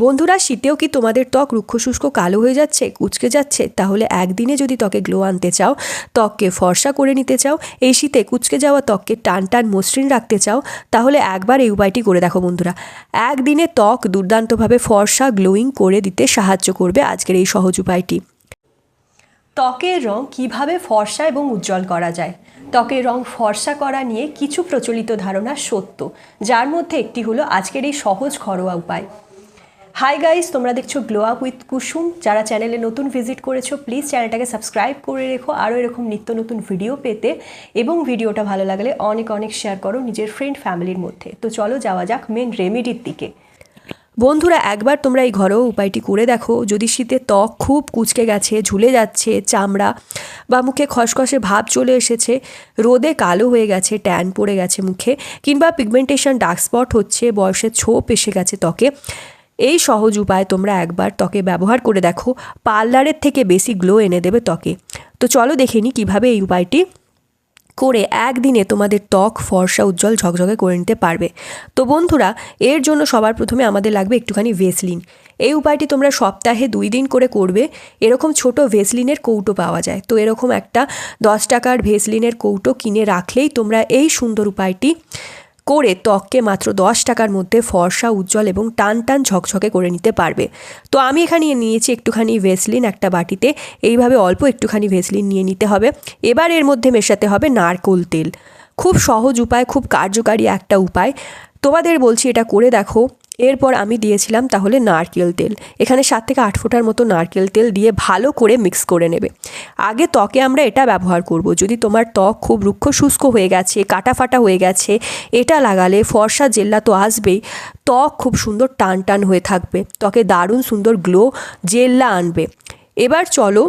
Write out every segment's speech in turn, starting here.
বন্ধুরা, শীতেও কি তোমাদের ত্বক রুক্ষ শুষ্ক কালো হয়ে যাচ্ছে, কুঁচকে যাচ্ছে? তাহলে একদিনে যদি ত্বকে গ্লো আনতে চাও, ত্বককে ফর্সা করে নিতে চাও, এই শীতে কুঁচকে যাওয়া ত্বককে টান টান মসৃণ রাখতে চাও, তাহলে একবার এই উপায়টি করে দেখো বন্ধুরা। একদিনে ত্বক দুর্দান্তভাবে ফর্সা গ্লোয়িং করে দিতে সাহায্য করবে আজকের এই সহজ উপায়টি। ত্বকের রং কিভাবে ফর্সা এবং উজ্জ্বল করা যায়। ত্বকের রং ফর্সা করা নিয়ে কিছু প্রচলিত ধারণা সত্য, যার মধ্যে একটি হলো আজকের এই সহজ ঘরোয়া উপায়। হাই গাইস, তোমরা দেখছো গ্লো আপ উইথ কুসুম। যারা চ্যানেলে নতুন ভিজিট করেছো, প্লিজ চ্যানেলটাকে সাবস্ক্রাইব করে রেখো আরও এরকম নিত্য নতুন ভিডিও পেতে, এবং ভিডিওটা ভালো লাগলে অনেক অনেক শেয়ার করো নিজের ফ্রেন্ড ফ্যামিলির মধ্যে। তো চলো যাওয়া যাক মেন রেমেডির দিকে। বন্ধুরা, একবার তোমরা এই ঘরোয়া উপায়টি করে দেখো। যদি শীতে ত্বক খুব কুঁচকে গেছে, ঝুলে যাচ্ছে, চামড়া বা মুখে খসখসে ভাব চলে এসেছে, রোদে কালো হয়ে গেছে, ট্যান পড়ে গেছে মুখে, কিংবা পিগমেন্টেশন ডার্ক স্পট হচ্ছে, বয়সের ছোপ এসে গেছে ত্বকে, এই সহজ উপায় তোমরা একবার ত্বকে ব্যবহার করে দেখো। পার্লারের থেকে বেশি গ্লো এনে দেবে ত্বকে। তো চলো দেখে নিই কীভাবে এই উপায়টি করে একদিনে তোমাদের ত্বক ফর্সা উজ্জ্বল ঝকঝকে করে নিতে পারবে। তো বন্ধুরা, এর জন্য সবার প্রথমে আমাদের লাগবে একটুখানি ভেসলিন। এই উপায়টি তোমরা সপ্তাহে 2 দিন করে করবে। এরকম ছোট ভেসলিনের কৌটো পাওয়া যায়, তো এরকম একটা 10 টাকার ভেসলিনের কৌটো কিনে রাখলেই তোমরা এই সুন্দর উপায়টি করে ত্বককে মাত্র 10 টাকার মধ্যে ফর্সা উজ্জ্বল এবং টান টান ঝকঝকে করে নিতে পারবে। তো আমি এখানে নিয়েছি একটুখানি ভেসলিন একটা বাটিতে। এইভাবে অল্প একটুখানি ভেসলিন নিয়ে নিতে হবে। এবার এর মধ্যে মেশাতে হবে নারকেল তেল। খুব সহজ উপায়, খুব কার্যকারী একটা উপায়, তোমাদের বলছি এটা করে দেখো। এরপর আমি দিয়েছিলাম তাহলে নারকেল তেল। এখানে 7 থেকে 8 ফোঁটার মতো নারকেল তেল দিয়ে ভালো করে মিক্স করে নেবে। আগে ত্বকে আমরা এটা ব্যবহার করব। যদি তোমার ত্বক খুব রুক্ষ শুষ্ক হয়ে গেছে, কাটা ফাটা হয়ে গেছে, এটা লাগালে ফর্সা জেল্লা তো আসবেই, ত্বক খুব সুন্দর টান টান হয়ে থাকবে, ত্বকে দারুণ সুন্দর গ্লো জেল্লা আনবে। এবার চলো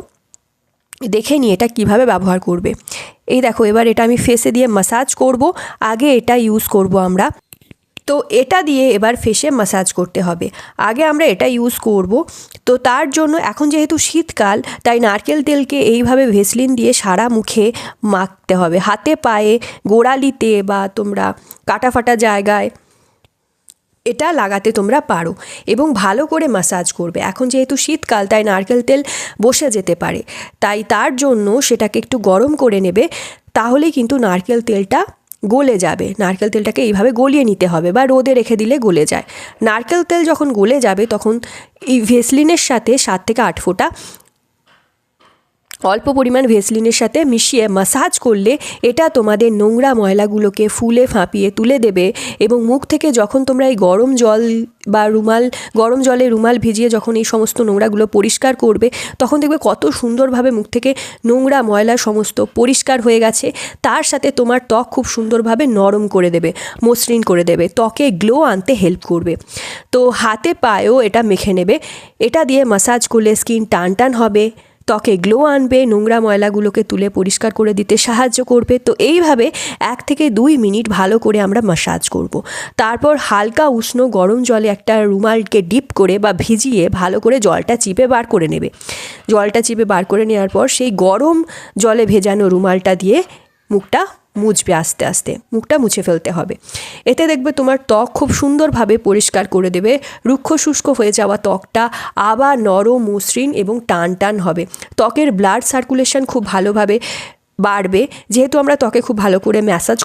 দেখে নিই এটা কিভাবে ব্যবহার করবে। এই দেখো, এবার এটা আমি ফেসে দিয়ে ম্যাসাজ করব। আগে এটা ইউজ করব আমরা। তো এটা দিয়ে এবার ফেসে ম্যাসাজ করতে হবে। আগে আমরা এটা ইউজ করব। তো তার জন্য এখন যেহেতু শীতকাল, তাই নারকেল তেলকে এইভাবে ভেসলিন দিয়ে সারা মুখে মাখতে হবে, হাতে পায়ে, গোড়ালিতে বা তোমরা কাটা ফাটা জায়গায় এটা লাগাতে তোমরা পারো, এবং ভালো করে ম্যাসাজ করবে। এখন যেহেতু শীতকাল, তাই নারকেল তেল বসে যেতে পারে, তাই তার জন্য সেটাকে একটু গরম করে নেবে। তাহলেই কিন্তু নারকেল তেলটা গলে যাবে। নারকেল তেলটাকে এইভাবে গলিয়ে নিতে হবে, বা রোদে রেখে দিলে গলে যায়। নারকেল তেল যখন গলে যাবে, তখন এই ভেসলিনের সাথে 7 থেকে 8 ফোঁটা অল্প পরিমাণ ভেসলিনের সাথে মিশিয়ে ম্যাসাজ করলে এটা তোমাদের নোংরা ময়লাগুলোকে ফুলে ফাঁপিয়ে তুলে দেবে। এবং মুখ থেকে যখন তোমরা এই গরম জল বা গরম জলে রুমাল ভিজিয়ে যখন এই সমস্ত নোংরাগুলো পরিষ্কার করবে, তখন দেখবে কত সুন্দরভাবে মুখ থেকে নোংরা ময়লা সমস্ত পরিষ্কার হয়ে গেছে। তার সাথে তোমার ত্বক খুব সুন্দরভাবে নরম করে দেবে, মসৃণ করে দেবে, ত্বকে গ্লো আনতে হেল্প করবে। তো হাতে পায়েও এটা মেখে নেবে। এটা দিয়ে ম্যাসাজ করলে স্কিন টান টান হবে, ত্বকে গ্লো আনবে, নোংরা ময়লাগুলোকে তুলে পরিষ্কার করে দিতে সাহায্য করবে। তো এইভাবে 1 থেকে 2 মিনিট ভালো করে আমরা ম্যাসাজ করব। তারপর হালকা উষ্ণ গরম জলে একটা রুমালকে ডিপ করে বা ভিজিয়ে ভালো করে জলটা চিপে বার করে নেবে। জলটা চিপে বার করে নেওয়ার পর সেই গরম জলে ভেজানো রুমালটা দিয়ে মুখটা মুছবে, আস্তে আস্তে মুখটা মুছে ফেলতে হবে। এতে দেখবে তোমার ত্বক খুব সুন্দরভাবে পরিষ্কার করে দেবে। রুক্ষ শুষ্ক হয়ে যাওয়া ত্বকটা আবার নরম, মসৃণ এবং টান টান হবে। ত্বকের ব্লাড সার্কুলেশন খুব ভালোভাবে বাড়বে। যেহেতু আমরা ত্বকে খুব ভালো করে ম্যাসাজ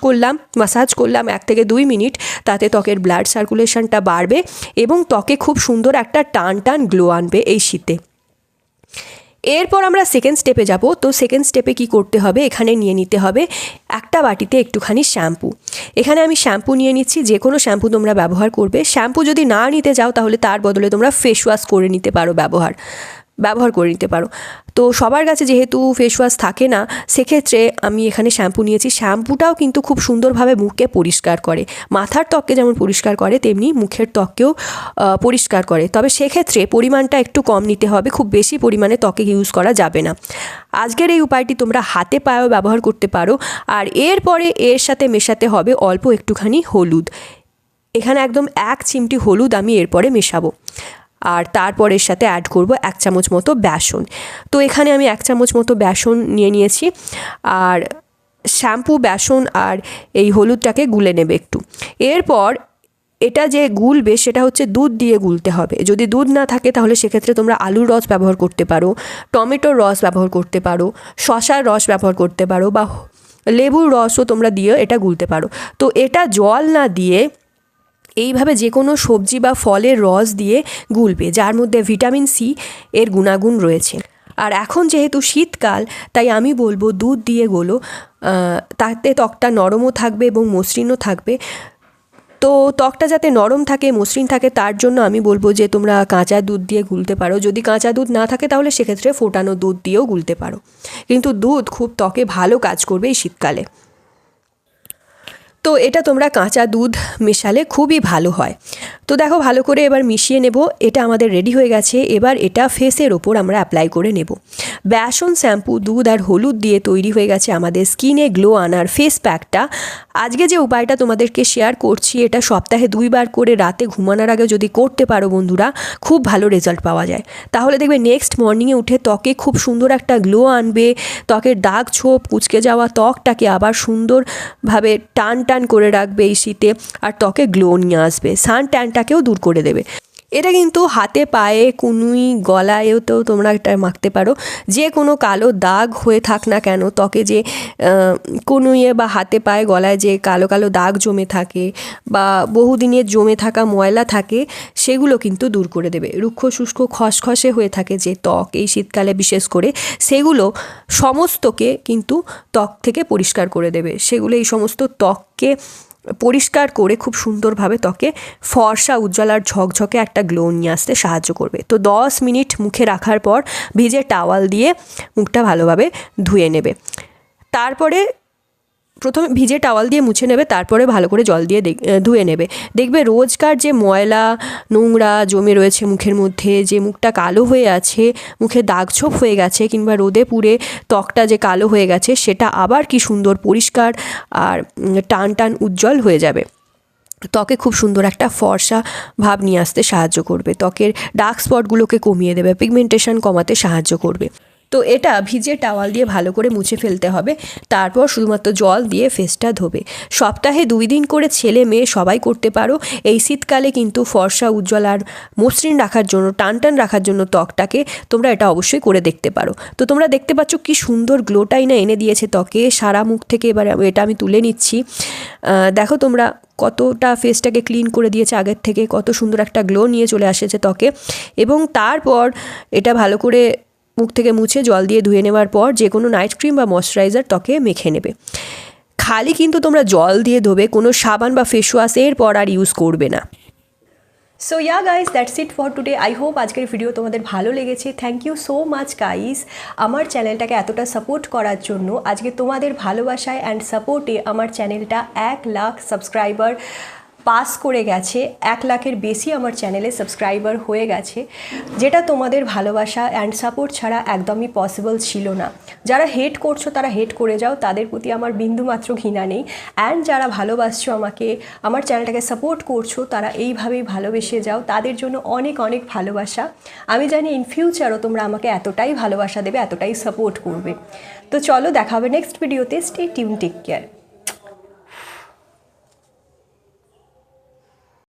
করলাম 1 থেকে 2 মিনিট, তাতে ত্বকের ব্লাড সার্কুলেশনটা বাড়বে এবং ত্বকে খুব সুন্দর একটা টান টান গ্লো আনবে এই শীতে। এরপর আমরা সেকেন্ড স্টেপে যাব। তো সেকেন্ড স্টেপে কি করতে হবে, এখানে নিয়ে নিতে হবে একটা বাটিতে একটুখানি শ্যাম্পু। এখানে আমি শ্যাম্পু নিয়ে নিচ্ছি। যে কোনো শ্যাম্পু তোমরা ব্যবহার করবে। শ্যাম্পু যদি না নিতে যাও, তাহলে তার বদলে তোমরা ফেস ওয়াশ করে নিতে পারো, ব্যবহার করে নিতে পারো। তো সবার কাছে যেহেতু ফেস ওয়াশ থাকে না, সেক্ষেত্রে আমি এখানে শ্যাম্পু নিয়েছি। শ্যাম্পুটাও কিন্তু খুব সুন্দরভাবে মুখকে পরিষ্কার করে। মাথার ত্বককে যেমন পরিষ্কার করে, তেমনি মুখের ত্বককেও পরিষ্কার করে। তবে সেক্ষেত্রে পরিমাণটা একটু কম নিতে হবে, খুব বেশি পরিমাণে ত্বকে ইউজ করা যাবে না। আজকের এই উপায়টি তোমরা হাতে পায়েও ব্যবহার করতে পারো। আর এরপরে এর সাথে মেশাতে হবে অল্প একটুখানি হলুদ। এখানে একদম 1 চিমটি হলুদ আমি এরপরে মেশাবো। আর তারপর এর সাথে অ্যাড করব 1 চামচ মতো বেসন। তো এখানে আমি 1 চামচ মতো বেসন নিয়েছি। আর শ্যাম্পু, বেসন আর এই হলুদটাকে গুলে নেবে একটু। এরপর এটা যে গুলবে সেটা হচ্ছে দুধ দিয়ে গুলতে হবে। যদি দুধ না থাকে তাহলে সেক্ষেত্রে তোমরা আলুর রস ব্যবহার করতে পারো, টমেটোর রস ব্যবহার করতে পারো, শসার রস ব্যবহার করতে পারো, বা লেবুর রসও তোমরা দিয়ে এটা গুলতে পারো। তো এটা জল না দিয়ে এইভাবে যে কোনো সবজি বা ফলের রস দিয়ে গুলবে, যার মধ্যে ভিটামিন সি এর গুণাগুণ রয়েছে। আর এখন যেহেতু শীতকাল, তাই আমি বলবো দুধ দিয়ে গোলো, তাতে ত্বকটা নরমও থাকবে এবং মসৃণও থাকবে। তো ত্বকটা যাতে নরম থাকে, মসৃণ থাকে, তার জন্য আমি বলবো যে তোমরা কাঁচা দুধ দিয়ে গুলতে পারো। যদি কাঁচা দুধ না থাকে তাহলে সেক্ষেত্রে ফোটানো দুধ দিয়েও গুলতে পারো, কিন্তু দুধ খুব ত্বকে ভালো কাজ করবে এই শীতকালে। তো এটা তোমরা কাঁচা দুধ মেশালে খুবই ভালো হয়। তো দেখো ভালো করে এবার মিশিয়ে নেব। এটা আমাদের রেডি হয়ে গেছে। এবার এটা ফেসের ওপর আমরা অ্যাপ্লাই করে নেব। বেসন, শ্যাম্পু, দুধ আর হলুদ দিয়ে তৈরি হয়ে গেছে আমাদের স্কিনে গ্লো আনার ফেস প্যাকটা। আজকে যে উপায়টা তোমাদেরকে শেয়ার করছি, এটা সপ্তাহে 2 বার করে রাতে ঘুমানোর আগে যদি করতে পারো বন্ধুরা, খুব ভালো রেজাল্ট পাওয়া যায়। তাহলে দেখবে নেক্সট মর্নিংয়ে উঠে ত্বকে খুব সুন্দর একটা গ্লো আনবে। ত্বকের দাগ ছোপ, কুঁচকে যাওয়া ত্বকটাকে আবার সুন্দরভাবে টান টান করে রাখবে এই শীতে, আর ত্বকে গ্লো নিয়ে আসবে, সান ট্যানটাকেও দূর করে দেবে। এটা কিন্তু হাতে, পায়ে, কুনুই, গলায়ও তো তোমরা এটা মাখতে পারো। যে কোনো কালো দাগ হয়ে থাক না কেন, ত্বকে যে কুনুইয়ে বা হাতে, পায়ে, গলায় যে কালো কালো দাগ জমে থাকে বা বহুদিনের জমে থাকা ময়লা থাকে, সেগুলো কিন্তু দূর করে দেবে। রুক্ষ শুষ্ক খসখসে হয়ে থাকে যে ত্বক এই শীতকালে বিশেষ করে, সেগুলো সমস্তকে কিন্তু ত্বক থেকে পরিষ্কার করে দেবে। সেগুলো এই সমস্ত ত্বককে পরিষ্কার করে খুব সুন্দরভাবে ত্বকে ফর্সা, উজ্জ্বল আর ঝকঝকে একটা গ্লো নিয়ে আসতে সাহায্য করবে। তো 10 মিনিট মুখে রাখার পর ভিজে টাওয়াল দিয়ে মুখটা ভালোভাবে ধুয়ে নেবে। তারপরে প্রথমে ভিজে টাওয়াল দিয়ে মুছে নেবে, তারপরে ভালো করে জল দিয়ে ধুয়ে নেবে। দেখবে রোজকার যে ময়লা নোংরা জমে রয়েছে মুখের মধ্যে, যে মুখটা কালো হয়ে আছে, মুখে দাগছোপ হয়ে গেছে, কিংবা রোদে পুড়ে ত্বকটা যে কালো হয়ে গেছে, সেটা আবার কি সুন্দর পরিষ্কার আর টান টান উজ্জ্বল হয়ে যাবে। ত্বকে খুব সুন্দর একটা ফর্সা ভাব নিয়ে আসতে সাহায্য করবে, ত্বকের ডার্ক স্পটগুলোকে কমিয়ে দেবে, পিগমেন্টেশন কমাতে সাহায্য করবে। তো এটা ভিজে টাওয়াল দিয়ে ভালো করে মুছে ফেলতে হবে। তারপর শুধুমাত্র জল দিয়ে ফেসটা ধোবে। সপ্তাহে 2 দিন করে ছেলে মেয়ে সবাই করতে পারো। এই শীতকালে কিন্তু ফর্সা, উজ্জ্বল আর মসৃণ রাখার জন্য, টান টান রাখার জন্য ত্বকটাকে তোমরা এটা অবশ্যই করে দেখতে পারো। তো তোমরা দেখতে পাচ্ছ কি সুন্দর গ্লোটাই না এনে দিয়েছে ত্বকে সারা মুখ থেকে। এবার এটা আমি তুলে নিচ্ছি। দেখো তোমরা কতটা ফেসটাকে ক্লিন করে দিয়েছে আগের থেকে, কত সুন্দর একটা গ্লো নিয়ে চলে আসেছে ত্বকে। এবং তারপর এটা ভালো করে মুখ থেকে মুছে জল দিয়ে ধুয়ে নেওয়ার পর যে কোনো নাইট ক্রিম বা ময়শ্চারাইজার ত্বকে মেখে নেবে। খালি কিন্তু তোমরা জল দিয়ে ধোবে, কোনো সাবান বা ফেস ওয়াশ এরপর আর ইউজ করবে না। So yeah guys, that's it for today. I hope আজকের ভিডিও তোমাদের ভালো লেগেছে। Thank you so much guys, আমার চ্যানেলটাকে এতটা সাপোর্ট করার জন্য। আজকে তোমাদের ভালোবাসায় অ্যান্ড সাপোর্টে আমার চ্যানেলটা 1 লাখ সাবস্ক্রাইবার পাস করে গেছে। 1 লাখের বেশি আমার চ্যানেলে সাবস্ক্রাইবার হয়ে গেছে, যেটা তোমাদের ভালোবাসা অ্যান্ড সাপোর্ট ছাড়া একদমই পসিবল ছিল না। যারা হেট করছো তারা হেট করে যাও, তাদের প্রতি আমার বিন্দুমাত্র ঘৃণা নেই। অ্যান্ড যারা ভালোবাসছো আমাকে, আমার চ্যানেলটাকে সাপোর্ট করছো, তারা এইভাবেই ভালোবেসে যাও। তাদের জন্য অনেক অনেক ভালোবাসা। আমি জানি ইন ফিউচারও তোমরা আমাকে এতটাই ভালোবাসা দেবে, এতটাই সাপোর্ট করবে। তো চলো, দেখা হবে নেক্সট ভিডিওতে। Stay tune, take care.